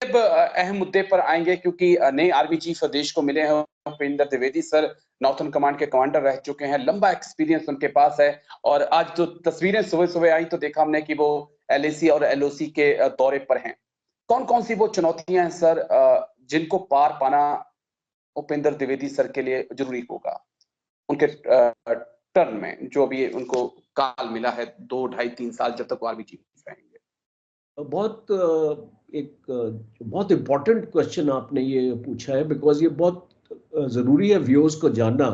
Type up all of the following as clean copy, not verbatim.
अब अहम मुद्दे पर आएंगे, क्योंकि नए आर्मी चीफ देश को मिले हैं। Upendra Dwivedi sir northern command के कमांडर रह चुके हैं, लंबा एक्सपीरियंस उनके पास है। और आज जो तस्वीरें सुबह सुबह आई तो देखा हमने कि वो एलएसी और एलओसी के दौरे पर हैं। कौन कौन सी वो चुनौतियां हैं सर जिनको पार पाना उपेंद्र द्विवेदी सर के लिए जरूरी होगा उनके टर्न में, जो भी उनको काल मिला है 2, 2.5, 3 साल जब तक वो आर्मी चीफ रहेंगे? बहुत इम्पोर्टेंट क्वेश्चन आपने ये पूछा है, बिकॉज ये बहुत ज़रूरी है व्यूअर्स को जानना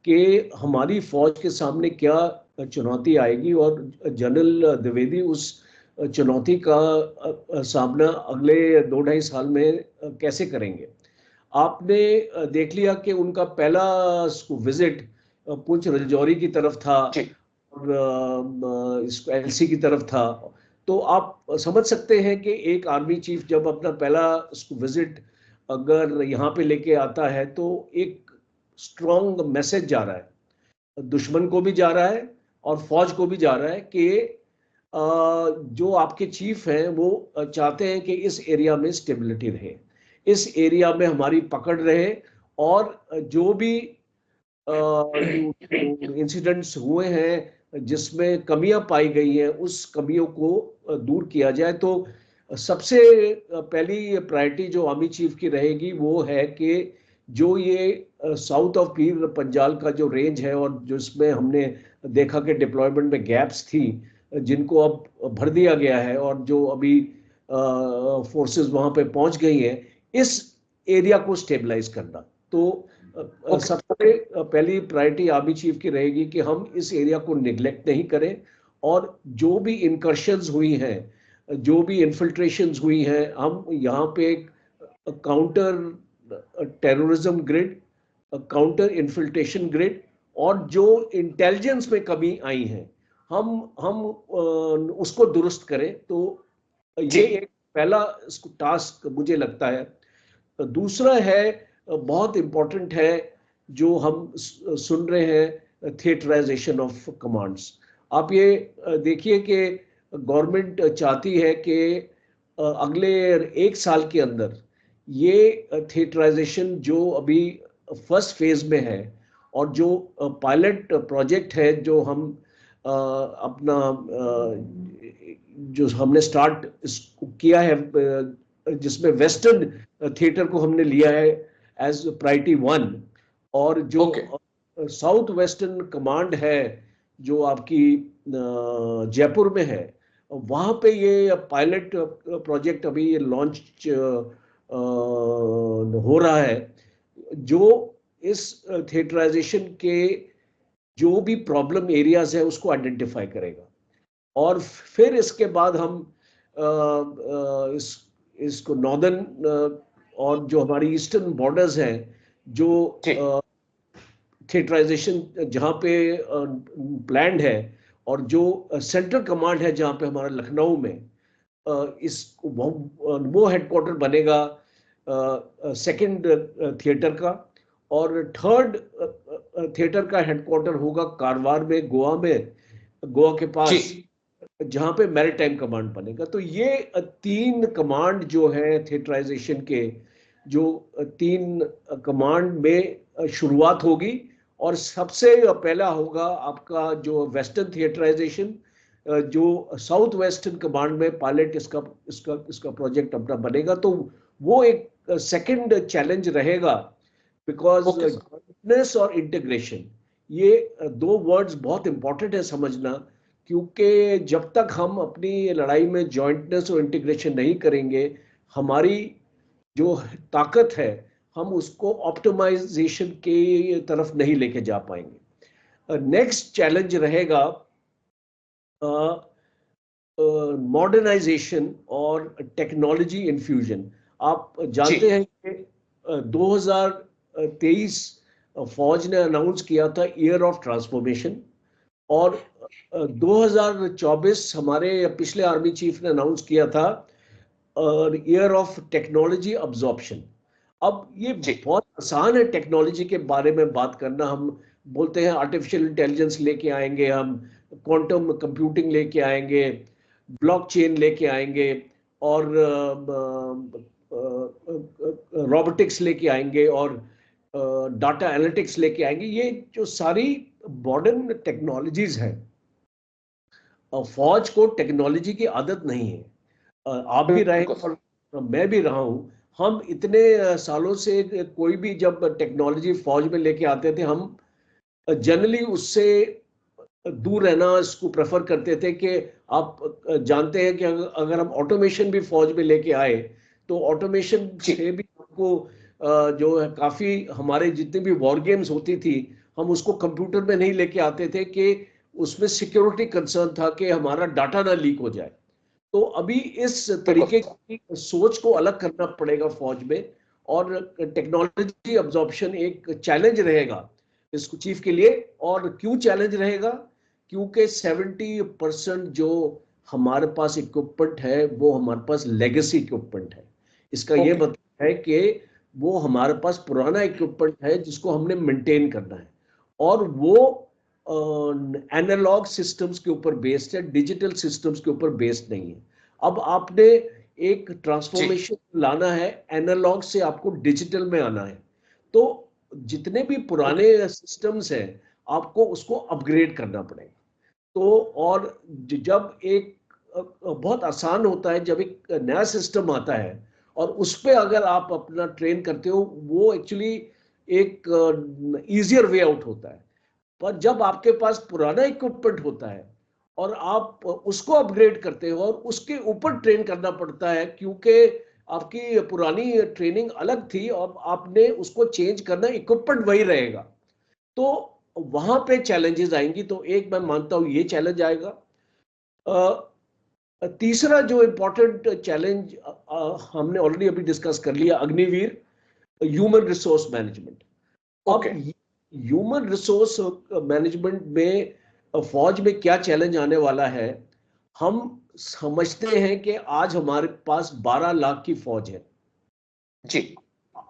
कि हमारी फौज के सामने क्या चुनौती आएगी और जनरल द्विवेदी उस चुनौती का सामना अगले 2-2.5 साल में कैसे करेंगे। आपने देख लिया कि उनका पहला विजिट पुंछ राजौरी की तरफ था और इसको एलसी की तरफ था। तो आप समझ सकते हैं कि एक आर्मी चीफ जब अपना पहला विजिट अगर यहाँ पे लेके आता है तो एक स्ट्रॉन्ग मैसेज जा रहा है, दुश्मन को भी जा रहा है और फौज को भी जा रहा है कि जो आपके चीफ हैं वो चाहते हैं कि इस एरिया में स्टेबिलिटी रहे, इस एरिया में हमारी पकड़ रहे, और जो भी इंसिडेंट्स हुए हैं जिसमें कमियां पाई गई हैं उस कमियों को दूर किया जाए। तो सबसे पहली प्रायोरिटी जो आर्मी चीफ की रहेगी वो है कि जो ये साउथ ऑफ पीर पंजाल का जो रेंज है और जिसमें हमने देखा कि डिप्लॉयमेंट में गैप्स थी जिनको अब भर दिया गया है और जो अभी फोर्सेस वहां पे पहुंच गई हैं, इस एरिया को स्टेबलाइज करना। तो सबसे पहली प्रायोरिटी आर्मी चीफ की रहेगी कि हम इस एरिया को निगलेक्ट नहीं करें, और जो भी इनकर्शंस हुई हैं, जो भी इन्फिल्ट्रेशंस हुई हैं, हम यहाँ पे counter terrorism grid, counter infiltration grid, और जो इंटेलिजेंस में कमी आई है हम उसको दुरुस्त करें। तो ये एक पहला टास्क मुझे लगता है। दूसरा है, बहुत इंपॉर्टेंट है, जो हम सुन रहे हैं, थिएटराइजेशन ऑफ कमांड्स। आप ये देखिए कि गवर्नमेंट चाहती है कि अगले 1 साल के अंदर ये थिएटराइजेशन जो अभी फर्स्ट फेज में है और जो पायलट प्रोजेक्ट है जो हम अपना जो हमने स्टार्ट किया है, जिसमें वेस्टर्न थिएटर को हमने लिया है एज प्रायोरिटी 1, और जो साउथ वेस्टर्न कमांड है जो आपकी जयपुर में है, वहां पे ये पायलट प्रोजेक्ट अभी ये लॉन्च हो रहा है, जो इस थिएटराइजेशन के जो भी प्रॉब्लम एरियाज है उसको आइडेंटिफाई करेगा। और फिर इसके बाद हम इसको नॉर्दर्न और जो हमारी ईस्टर्न बॉर्डर्स हैं, जो थिएटराइजेशन जहाँ पे प्लान्ड है, और जो सेंट्रल कमांड है जहाँ पे हमारा लखनऊ में इस वो हेडक्वार्टर बनेगा सेकंड थिएटर का, और थर्ड थिएटर का हेडक्वार्टर होगा कारवार में, गोवा के पास, जहां पे मैरीटाइम कमांड बनेगा। तो ये 3 कमांड जो है थिएटराइजेशन के, जो 3 कमांड में शुरुआत होगी, और सबसे पहला होगा आपका जो वेस्टर्न थिएटराइजेशन, जो साउथ वेस्टर्न कमांड में पायलट इसका प्रोजेक्ट अपना बनेगा। तो वो एक सेकंड चैलेंज रहेगा, बिकॉज जॉइंटनेस और इंटीग्रेशन, ये 2 वर्ड्स बहुत इंपॉर्टेंट है समझना, क्योंकि जब तक हम अपनी लड़ाई में जॉइंटनेस और इंटीग्रेशन नहीं करेंगे, हमारी जो ताकत है हम उसको ऑप्टिमाइजेशन के तरफ नहीं लेके जा पाएंगे। नेक्स्ट चैलेंज रहेगा मॉडर्नाइजेशन और टेक्नोलॉजी इन्फ्यूजन। आप जानते हैं कि 2023 फौज ने अनाउंस किया था ईयर ऑफ ट्रांसफॉर्मेशन, और 2024 हमारे पिछले आर्मी चीफ ने अनाउंस किया था ईयर ऑफ टेक्नोलॉजी अब्जॉर्प्शन। अब ये बहुत आसान है टेक्नोलॉजी के बारे में बात करना। हम बोलते हैं आर्टिफिशियल इंटेलिजेंस लेके आएंगे, हम क्वांटम कंप्यूटिंग लेके आएंगे, ब्लॉकचेन लेके आएंगे, और रोबोटिक्स लेके आएंगे और डाटा एनालिटिक्स लेके आएंगे। ये जो सारी मॉडर्न टेक्नोलॉजीज हैं, फौज को टेक्नोलॉजी की आदत नहीं है। आप भी रहे और मैं भी रहा हूं। हम इतने सालों से कोई भी जब टेक्नोलॉजी फौज में लेके आते थे, हम जनरली उससे दूर रहना इसको प्रेफर करते थे कि आप जानते हैं कि अगर हम ऑटोमेशन भी फौज में लेके आए तो ऑटोमेशन से भी आपको जो है काफी, हमारे जितने भी वॉर गेम्स होती थी हम उसको कंप्यूटर में नहीं लेके आते थे कि उसमें सिक्योरिटी कंसर्न था कि हमारा डाटा ना लीक हो जाए। तो अभी इस तरीके की सोच को अलग करना पड़ेगा फौज में, और टेक्नोलॉजी अब्जॉर्प्शन एक चैलेंज रहेगा इस चीफ के लिए। और क्यों चैलेंज रहेगा? क्योंकि 70% जो हमारे पास इक्विपमेंट है वो हमारे पास लेगेसी इक्विपमेंट है। इसका ये मतलब है कि वो हमारे पास पुराना इक्विपमेंट है जिसको हमने मेंटेन करना है, और वो एनालॉग सिस्टम्स के ऊपर बेस्ड है, डिजिटल सिस्टम्स के ऊपर बेस्ड नहीं है। अब आपने एक ट्रांसफॉर्मेशन लाना है, एनालॉग से आपको डिजिटल में आना है, तो जितने भी पुराने सिस्टम्स हैं आपको उसको अपग्रेड करना पड़ेगा। तो और जब एक बहुत आसान होता है जब एक नया सिस्टम आता है और उस पे अगर आप अपना ट्रेन करते हो, वो एक्चुअली एक इजियर वे आउट होता है। पर जब आपके पास पुराना इक्विपमेंट होता है और आप उसको अपग्रेड करते हो और उसके ऊपर ट्रेन करना पड़ता है, क्योंकि आपकी पुरानी ट्रेनिंग अलग थी और आपने उसको चेंज करना, इक्विपमेंट वही रहेगा, तो वहां पे चैलेंजेस आएंगी। तो एक मैं मानता हूं ये चैलेंज आएगा। तीसरा जो इंपॉर्टेंट चैलेंज हमने ऑलरेडी अभी डिस्कस कर लिया, अग्निवीर, ह्यूमन रिसोर्स मैनेजमेंट। अब ह्यूमन रिसोर्स मैनेजमेंट में फौज में क्या चैलेंज आने वाला है? हम समझते हैं कि आज हमारे पास 12 लाख की फौज है जी।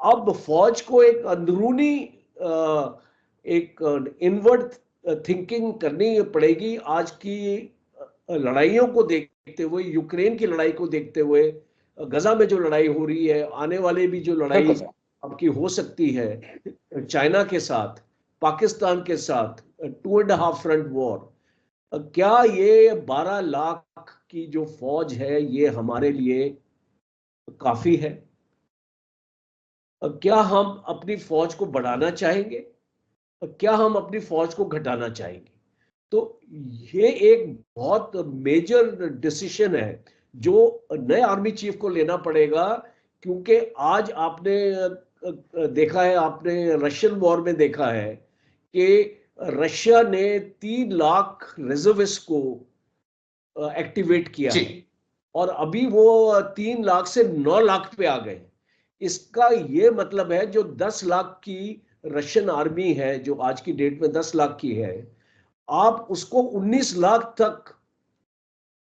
अब फौज को एक अंदरूनी एक इनवर्ड थिंकिंग करनी पड़ेगी। आज की लड़ाइयों को देखते हुए, यूक्रेन की लड़ाई को देखते हुए, गजा में जो लड़ाई हो रही है, आने वाले भी जो लड़ाई आपकी हो सकती है चाइना के साथ, पाकिस्तान के साथ, 2.5 फ्रंट वॉर, क्या ये 12 लाख की जो फौज है ये हमारे लिए काफी है? क्या हम अपनी फौज को बढ़ाना चाहेंगे? क्या हम अपनी फौज को घटाना चाहेंगे? तो ये एक बहुत मेजर डिसीजन है जो नए आर्मी चीफ को लेना पड़ेगा, क्योंकि आज आपने देखा है, आपने रशियन वॉर में देखा है कि रशिया ने 3 लाख रिजर्विस्ट को एक्टिवेट किया है और अभी वो 3 लाख से 9 लाख पे आ गए। इसका ये मतलब है जो 10 लाख की रशियन आर्मी है, जो आज की डेट में 10 लाख की है, आप उसको 19 लाख तक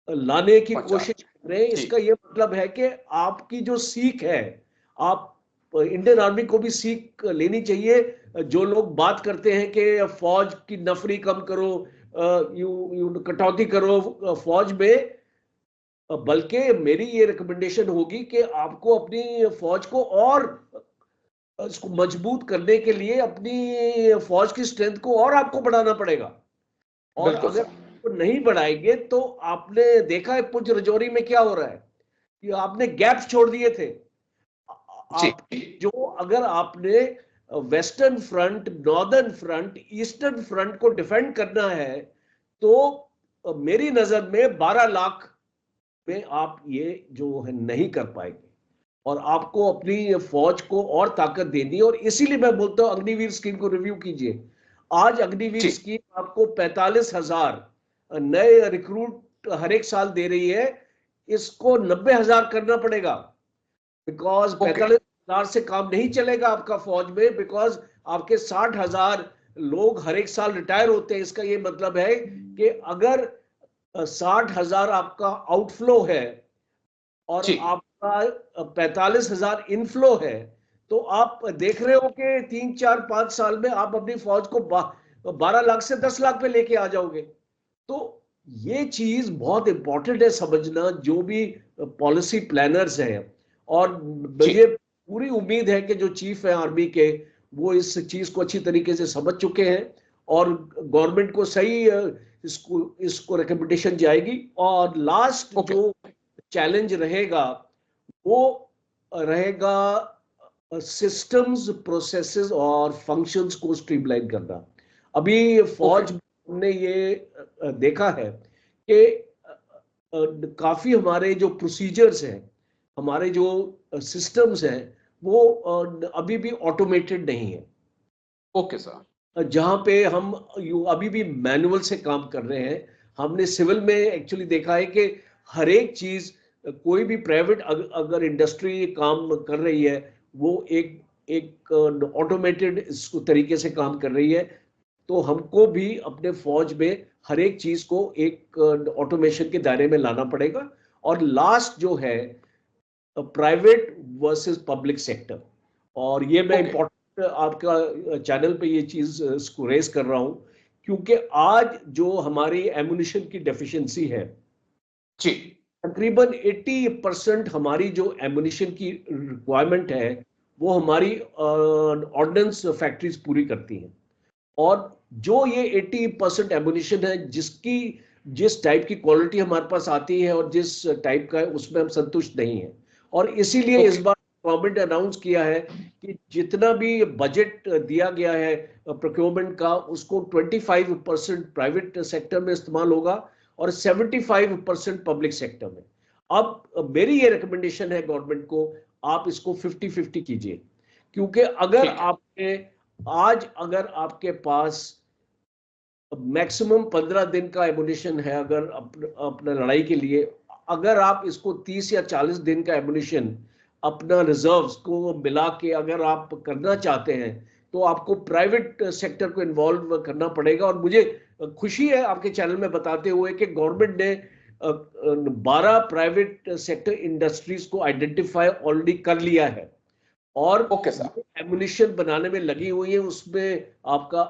लाने की कोशिश कर रहे हैं। इसका ये मतलब है कि आपकी जो सीख है, आप इंडियन आर्मी को भी सीख लेनी चाहिए। जो लोग बात करते हैं कि फौज की नफरी कम करो, यू कटौती करो फौज में, बल्कि मेरी ये रिकमेंडेशन होगी कि आपको अपनी फौज को और इसको मजबूत करने के लिए अपनी फौज की स्ट्रेंथ को और आपको बढ़ाना पड़ेगा। और अगर नहीं बढ़ाएंगे तो आपने देखा है पुंछ राजौरी में क्या हो रहा है कि आपने गैप्स छोड़ दिए थे। जो अगर आपने western front, northern front, eastern front को डिफेंड करना है तो मेरी नजर में 12 लाख में आप ये जो है नहीं कर पाएंगे, और आपको अपनी फौज को और ताकत देनी है। और इसीलिए मैं बोलता हूं अग्निवीर स्कीम को रिव्यू कीजिए। आज अग्निवीर स्कीम आपको 45,000 नए रिक्रूट हर एक साल दे रही है, इसको 90,000 करना पड़ेगा, बिकॉज 45,000 से काम नहीं चलेगा आपका फौज में, बिकॉज आपके 60,000 लोग हर एक साल रिटायर होते हैं। इसका ये मतलब है कि अगर 60,000 आपका आउटफ्लो है और आपका 45,000 इनफ्लो है, तो आप देख रहे हो कि 3, 4, 5 साल में आप अपनी फौज को 12 लाख से 10 लाख पे लेके आ जाओगे। तो ये चीज बहुत इंपॉर्टेंट है समझना, जो भी पॉलिसी प्लानर्स हैं। और मुझे पूरी उम्मीद है कि जो चीफ है आर्मी के, वो इस चीज को अच्छी तरीके से समझ चुके हैं और गवर्नमेंट को सही इसको रिकमेंडेशन जाएगी। और लास्ट जो चैलेंज रहेगा वो रहेगा सिस्टम्स, प्रोसेसेस और फंक्शंस को स्ट्रीमलाइन करना। अभी फौज ने ये देखा है कि काफी हमारे जो प्रोसीजर्स हैं, हमारे जो सिस्टम्स हैं, वो अभी भी ऑटोमेटेड नहीं है। Okay sir. जहां पे हम अभी भी मैनुअल से काम कर रहे हैं। हमने सिविल में एक्चुअली देखा है कि हर एक चीज, कोई भी प्राइवेट अगर इंडस्ट्री काम कर रही है, वो एक ऑटोमेटेड तरीके से काम कर रही है। तो हमको भी अपने फौज में हर एक चीज को एक ऑटोमेशन के दायरे में लाना पड़ेगा। और लास्ट जो है प्राइवेट वर्सेस पब्लिक सेक्टर, और ये मैं इम्पोर्टेंट आपका चैनल पे ये चीज इसको रेस कर रहा हूं, क्योंकि आज जो हमारी एमुनिशन की डेफिशिएंसी है जी, तकरीबन 80% हमारी जो एमुनिशन की रिक्वायरमेंट है वो हमारी ऑर्डिनेंस फैक्ट्रीज पूरी करती हैं। और जो ये 80% एमुनिशन है, जिस टाइप की क्वालिटी हमारे पास आती है और जिस टाइप का है, उसमें हम संतुष्ट नहीं है। और इसीलिए इस बार गवर्नमेंट ने अनाउंस किया है कि जितना भी बजट दिया गया है प्रोक्योरमेंट का, उसको 25% प्राइवेट सेक्टर में इस्तेमाल होगा और 75% पब्लिक सेक्टर में। अब मेरी ये रिकमेंडेशन है गवर्नमेंट को, आप इसको 50-50 कीजिए। क्योंकि अगर आपके पास मैक्सिमम 15 दिन का एमुनिशन है, अगर अपना लड़ाई के लिए, अगर आप इसको 30 या 40 दिन का एमुनिशन अपना रिजर्व्स को मिला के अगर आप करना चाहते हैं, तो आपको प्राइवेट सेक्टर को इन्वॉल्व करना पड़ेगा। और मुझे खुशी है आपके चैनल में बताते हुए कि गवर्नमेंट ने 12 प्राइवेट सेक्टर इंडस्ट्रीज को आइडेंटिफाई ऑलरेडी कर लिया है और एमुनिशन बनाने में लगी हुई है। उसमें आपका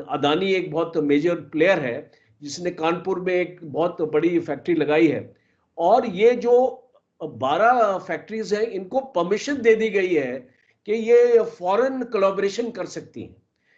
अदानी एक बहुत मेजर प्लेयर है, जिसने कानपुर में एक बहुत बड़ी फैक्ट्री लगाई है। और ये जो 12 फैक्ट्रीज हैं, इनको परमिशन दे दी गई है कि ये फॉरेन कोलैबोरेशन कर सकती हैं।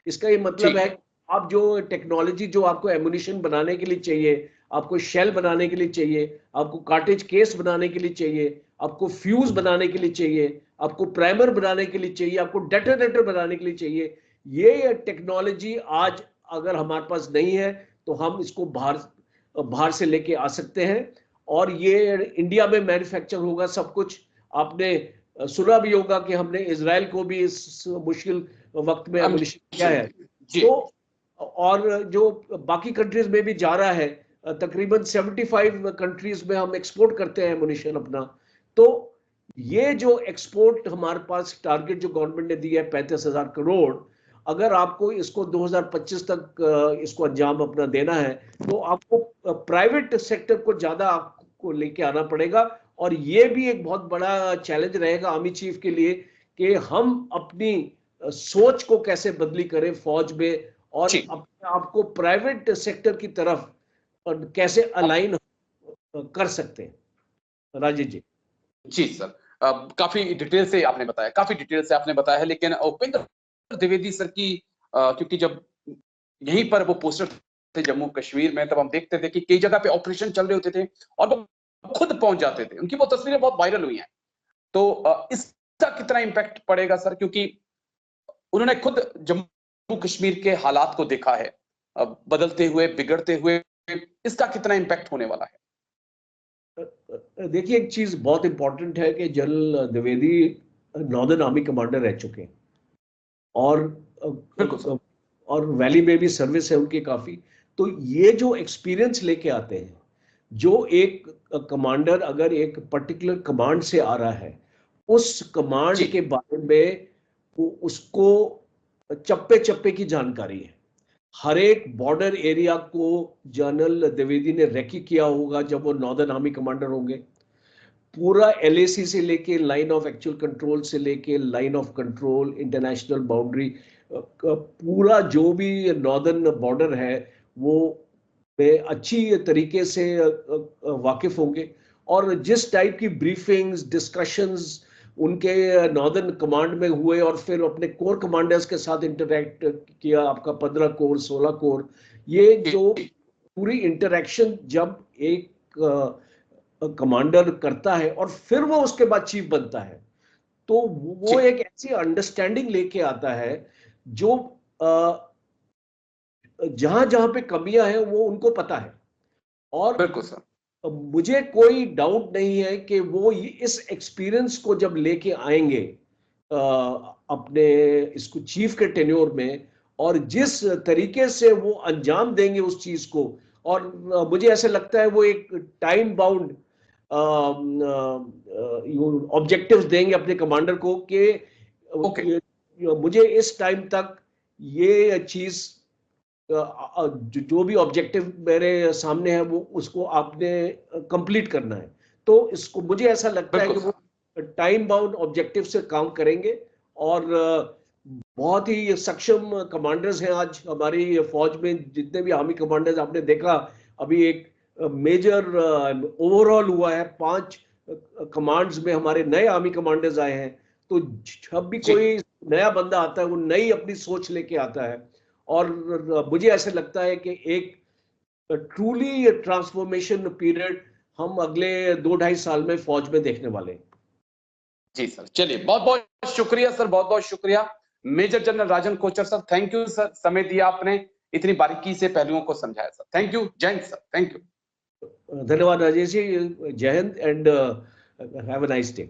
इसका ये मतलब है आप जो टेक्नोलॉजी जो आपको एमुनिशन बनाने के लिए चाहिए, आपको शेल बनाने के लिए चाहिए, आपको कार्टेज केस बनाने के लिए चाहिए, आपको फ्यूज बनाने के लिए चाहिए, आपको प्राइमर बनाने के लिए चाहिए, आपको डेटोनेटर बनाने के लिए चाहिए, ये टेक्नोलॉजी आज अगर हमारे पास नहीं है तो हम इसको बाहर से लेके आ सकते हैं और ये इंडिया में मैन्युफैक्चर होगा सब कुछ। आपने सुना भी होगा कि हमने इजराइल को भी इस मुश्किल वक्त में एमुनिशन किया है। तो और जो बाकी कंट्रीज में भी जा रहा है, तकरीबन 75 कंट्रीज में हम एक्सपोर्ट करते हैं एमुनिशन अपना। तो ये जो एक्सपोर्ट हमारे पास टारगेट जो गवर्नमेंट ने दिया है 35,000 करोड़, अगर आपको इसको 2025 तक इसको अंजाम अपना देना है, तो आपको प्राइवेट सेक्टर को ज्यादा आपको लेके आना पड़ेगा। और ये भी एक बहुत बड़ा चैलेंज रहेगा आर्मी चीफ के लिए कि हम अपनी सोच को कैसे बदली करें फौज में और अपने आप को प्राइवेट सेक्टर की तरफ कैसे अलाइन कर सकते हैं। राजेश जी। जी सर, काफी डिटेल से आपने बताया, है। लेकिन उपेंद्र द्विवेदी सर की क्योंकि जब यहीं पर वो पोस्टर थे जम्मू कश्मीर में, तब हम देखते थे कि कई जगह पे ऑपरेशन चल रहे होते थे और वो खुद पहुंच जाते थे। उनकी वो तस्वीरें बहुत वायरल हुई हैं। तो इसका कितना इम्पैक्ट पड़ेगा सर, क्योंकि उन्होंने खुद जम्मू कश्मीर के हालात को देखा है, बदलते हुए, बिगड़ते हुए, इसका कितना इम्पैक्ट होने वाला है? देखिए, एक चीज बहुत इंपॉर्टेंट है कि general Dwivedi northern army commander रह चुके हैं और वैली में भी सर्विस है उनकी काफी। तो ये जो एक्सपीरियंस लेके आते हैं, जो एक कमांडर अगर एक पर्टिकुलर कमांड से आ रहा है, उस कमांड के बारे में उसको चप्पे चप्पे की जानकारी है। हर एक बॉर्डर एरिया को जनरल द्विवेदी ने रेकी किया होगा जब वो नॉर्दर्न आर्मी कमांडर होंगे। पूरा एलएसी से लेके लाइन ऑफ एक्चुअल कंट्रोल से लेके line of control, international boundary, पूरा जो भी नॉर्दर्न बॉर्डर है वो अच्छी तरीके से वाकिफ होंगे। और जिस टाइप की ब्रीफिंग्स, डिस्कशंस उनके नॉर्दर्न कमांड में हुए और फिर अपने कोर कमांडर्स के साथ इंटरेक्ट किया, आपका 15 कोर 16 कोर, ये जो पूरी इंटरेक्शन जब एक कमांडर करता है और फिर वो उसके बाद चीफ बनता है, तो वो एक ऐसी अंडरस्टैंडिंग लेके आता है जो जहां जहां पे कमियां हैं वो उनको पता है। और बिल्कुल सर, मुझे कोई डाउट नहीं है कि वो इस एक्सपीरियंस को जब लेके आएंगे अपने इसको चीफ के टेन्योर में, और जिस तरीके से वो अंजाम देंगे उस चीज को, और मुझे ऐसे लगता है वो एक टाइम बाउंड ऑब्जेक्टिव्स देंगे अपने कमांडर को कि मुझे इस टाइम तक ये चीज जो भी ऑब्जेक्टिव मेरे सामने है वो उसको आपने कंप्लीट करना है। तो इसको मुझे ऐसा लगता है कि वो टाइम बाउंड ऑब्जेक्टिव से काम करेंगे, और बहुत ही सक्षम कमांडर्स हैं आज हमारी फौज में। जितने भी आर्मी कमांडर्स आपने देखा, अभी एक मेजर ओवरऑल हुआ है, 5 कमांड्स में हमारे नए आर्मी कमांडर्स आए हैं। तो जब भी कोई नया बंदा आता है वो नई अपनी सोच लेके आता है, और मुझे ऐसे लगता है कि एक ट्रूली ट्रांसफॉर्मेशन पीरियड हम अगले 2-2.5 साल में फौज में देखने वाले हैं। जी सर, चलिए बहुत बहुत शुक्रिया सर, बहुत बहुत शुक्रिया major general Rajan Kochar sir. Thank you sir, समय दिया आपने, इतनी बारीकी से पहलुओं को समझाया सर। थैंक यू, जय हिंद सर, थैंक यू। धन्यवाद राजेश जी, जय Hind and have a nice day.